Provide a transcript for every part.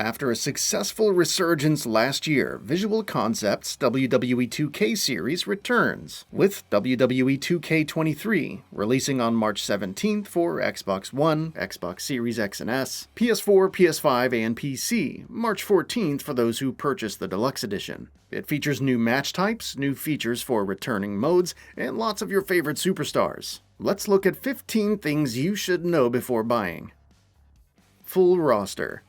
After a successful resurgence last year, Visual Concepts WWE 2K series returns, with WWE 2K23 releasing on March 17th for Xbox One, Xbox Series X and S, PS4, PS5, and PC, March 14th for those who purchase the Deluxe Edition. It features new match types, new features for returning modes, and lots of your favorite superstars. Let's look at 15 things you should know before buying. Full roster.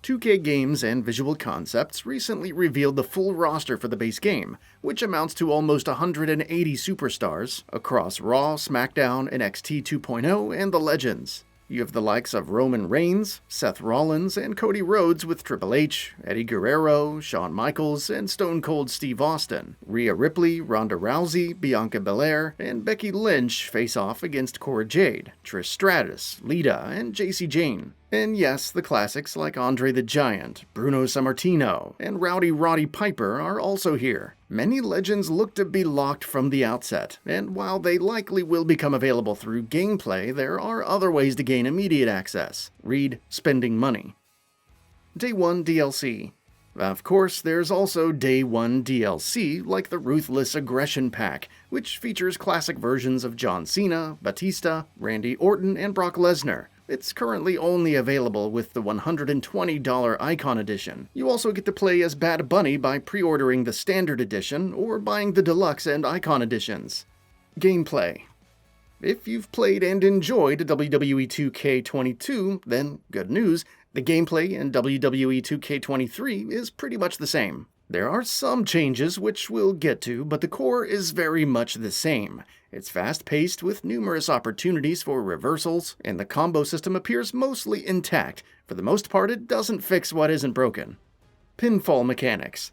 2K Games and Visual Concepts recently revealed the full roster for the base game, which amounts to almost 180 superstars across Raw, SmackDown, NXT 2.0, and the Legends. You have the likes of Roman Reigns, Seth Rollins, and Cody Rhodes with Triple H, Eddie Guerrero, Shawn Michaels, and Stone Cold Steve Austin. Rhea Ripley, Ronda Rousey, Bianca Belair, and Becky Lynch face off against Cora Jade, Trish Stratus, Lita, and Jacy Jane. And yes, the classics like Andre the Giant, Bruno Sammartino, and Rowdy Roddy Piper are also here. Many legends look to be locked from the outset, and while they likely will become available through gameplay, there are other ways to gain immediate access. Read spending money. Day 1 DLC. Of course, there's also Day 1 DLC like the Ruthless Aggression Pack, which features classic versions of John Cena, Batista, Randy Orton, and Brock Lesnar. It's currently only available with the $120 Icon Edition. You also get to play as Bad Bunny by pre-ordering the Standard Edition or buying the Deluxe and Icon Editions. Gameplay. If you've played and enjoyed WWE 2K22, then good news, the gameplay in WWE 2K23 is pretty much the same. There are some changes which we'll get to, but the core is very much the same. It's fast-paced with numerous opportunities for reversals, and the combo system appears mostly intact. For the most part, it doesn't fix what isn't broken. Pinfall mechanics.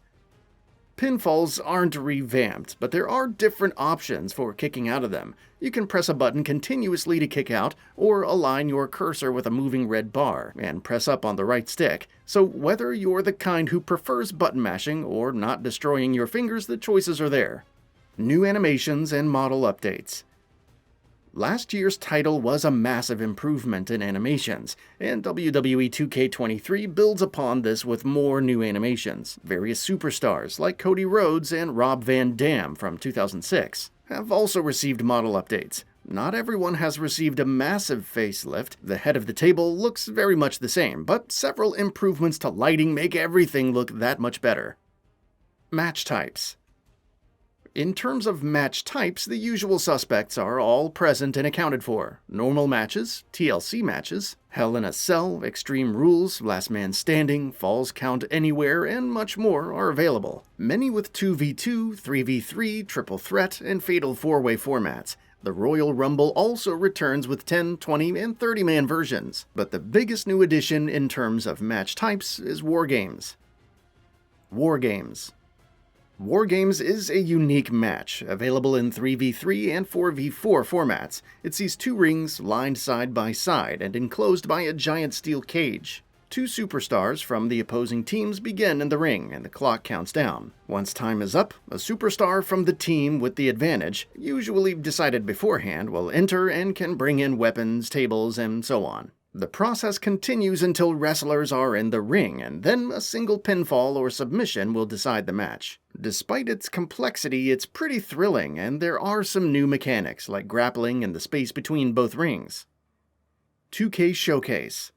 Pinfalls aren't revamped, but there are different options for kicking out of them. You can press a button continuously to kick out, or align your cursor with a moving red bar, and press up on the right stick. So whether you're the kind who prefers button mashing or not destroying your fingers, the choices are there. New animations and model updates. Last year's title was a massive improvement in animations, and WWE 2K23 builds upon this with more new animations. Various superstars like Cody Rhodes and Rob Van Dam from 2006 have also received model updates. Not everyone has received a massive facelift. The head of the table looks very much the same, but several improvements to lighting make everything look that much better. Match types. In terms of match types, the usual suspects are all present and accounted for. Normal matches, TLC matches, Hell in a Cell, Extreme Rules, Last Man Standing, Falls Count Anywhere, and much more are available. Many with 2v2, 3v3, Triple Threat, and Fatal 4-Way formats. The Royal Rumble also returns with 10, 20, and 30-man versions. But the biggest new addition in terms of match types is Wargames. Wargames. Wargames is a unique match, available in 3v3 and 4v4 formats. It sees two rings lined side by side and enclosed by a giant steel cage. Two superstars from the opposing teams begin in the ring, and the clock counts down. Once time is up, a superstar from the team with the advantage, usually decided beforehand, will enter and can bring in weapons, tables, and so on. The process continues until wrestlers are in the ring, and then a single pinfall or submission will decide the match. Despite its complexity, it's pretty thrilling, and there are some new mechanics, like grappling in the space between both rings. 2K Showcase.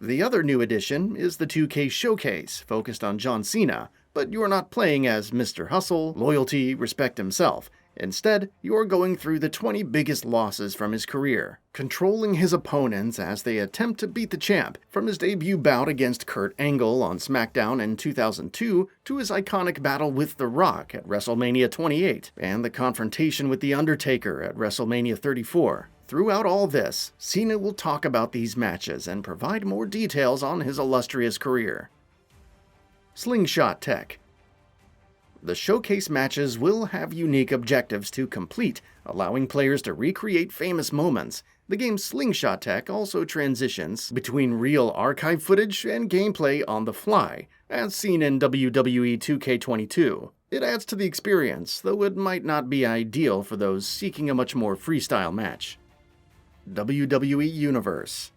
The other new addition is the 2K Showcase, focused on John Cena, but you're not playing as Mr. Hustle, Loyalty, Respect himself. Instead, you're going through the 20 biggest losses from his career, controlling his opponents as they attempt to beat the champ, from his debut bout against Kurt Angle on SmackDown in 2002 to his iconic battle with The Rock at WrestleMania 28, and the confrontation with The Undertaker at WrestleMania 34. Throughout all this, Cena will talk about these matches and provide more details on his illustrious career. Slingshot tech. The showcase matches will have unique objectives to complete, allowing players to recreate famous moments. The game's slingshot tech also transitions between real archive footage and gameplay on the fly, as seen in WWE 2K22. It adds to the experience, though it might not be ideal for those seeking a much more freestyle match. WWE Universe.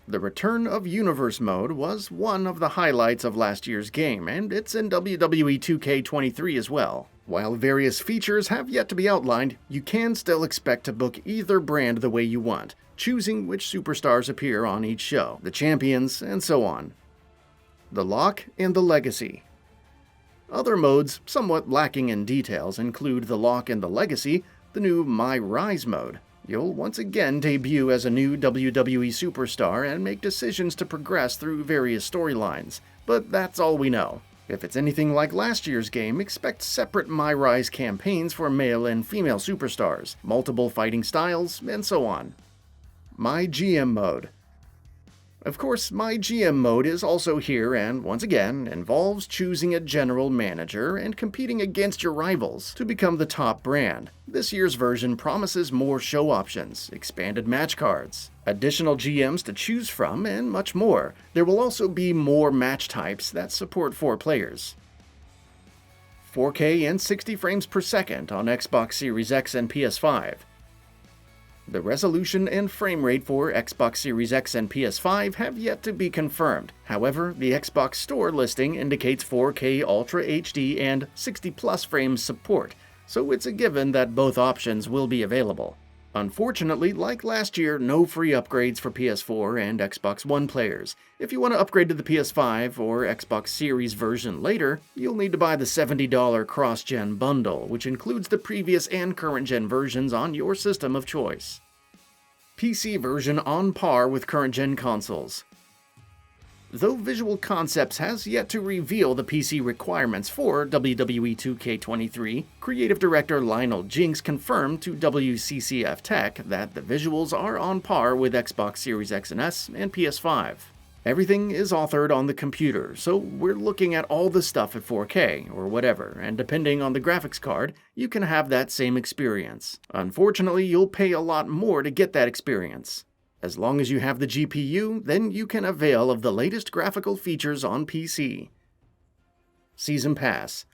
The Return of Universe mode was one of the highlights of last year's game, and it's in WWE 2K23 as well. While various features have yet to be outlined, you can still expect to book either brand the way you want, choosing which superstars appear on each show, the champions, and so on. The Lock and the Legacy. Other modes, somewhat lacking in details, include the Lock and the Legacy, the new My Rise mode. You'll once again debut as a new WWE superstar and make decisions to progress through various storylines, but that's all we know. If it's anything like last year's game, expect separate My Rise campaigns for male and female superstars, multiple fighting styles, and so on. My GM mode. Of course, My GM mode is also here and, once again, involves choosing a general manager and competing against your rivals to become the top brand. This year's version promises more show options, expanded match cards, additional GMs to choose from, and much more. There will also be more match types that support 4 players. 4K and 60 frames per second on Xbox Series X and PS5. The resolution and frame rate for Xbox Series X and PS5 have yet to be confirmed. However, the Xbox Store listing indicates 4K Ultra HD and 60+ frames support, so it's a given that both options will be available. Unfortunately, like last year, no free upgrades for PS4 and Xbox One players. If you want to upgrade to the PS5 or Xbox Series version later, you'll need to buy the $70 cross-gen bundle, which includes the previous and current-gen versions on your system of choice. PC version on par with current-gen consoles. Though Visual Concepts has yet to reveal the PC requirements for WWE 2K23, creative director Lionel Jinks confirmed to WCCF Tech that the visuals are on par with Xbox Series X and S and PS5. Everything is authored on the computer, so we're looking at all the stuff at 4K or whatever, and depending on the graphics card, you can have that same experience. Unfortunately, you'll pay a lot more to get that experience. As long as you have the GPU, then you can avail of the latest graphical features on PC. Season Pass.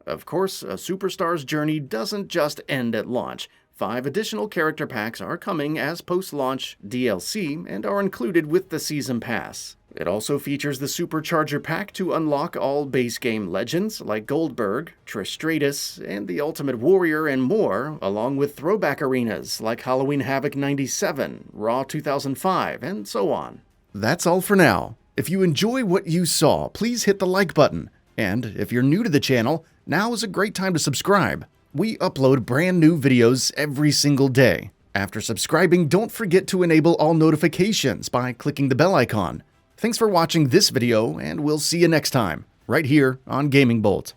Of course, a superstar's journey doesn't just end at launch. 5 additional character packs are coming as post-launch DLC and are included with the Season Pass. It also features the Supercharger Pack to unlock all base game legends like Goldberg, Trish Stratus, and the Ultimate Warrior and more, along with throwback arenas like Halloween Havoc 97, Raw 2005, and so on. That's all for now. If you enjoy what you saw, please hit the like button. And if you're new to the channel, now is a great time to subscribe. We upload brand new videos every single day. After subscribing, don't forget to enable all notifications by clicking the bell icon. Thanks for watching this video, and we'll see you next time, right here on GamingBolt.